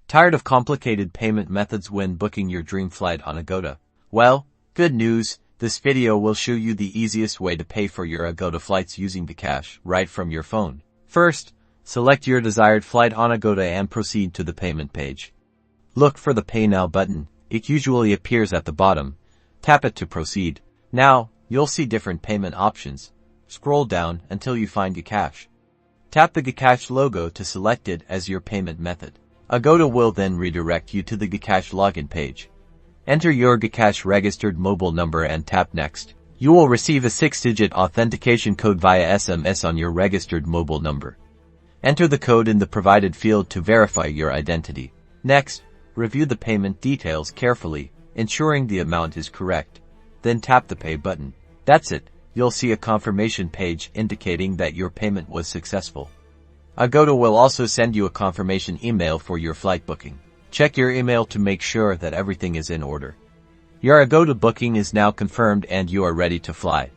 Tired of complicated payment methods when booking your dream flight on Agoda? Well, good news, this video will show you the easiest way to pay for your Agoda flights using GCash right from your phone. First, select your desired flight on Agoda and proceed to the payment page. Look for the Pay Now button. It usually appears at the bottom. Tap it to proceed. Now, you'll see different payment options. Scroll down until you find GCash. Tap the GCash logo to select it as your payment method. Agoda will then redirect you to the GCash Login page. Enter your GCash registered mobile number and tap Next. You will receive a 6-digit authentication code via SMS on your registered mobile number. Enter the code in the provided field to verify your identity. Next, review the payment details carefully, ensuring the amount is correct. Then tap the Pay button. That's it. You'll see a confirmation page indicating that your payment was successful. Agoda will also send you a confirmation email for your flight booking. Check your email to make sure that everything is in order. Your Agoda booking is now confirmed and you are ready to fly.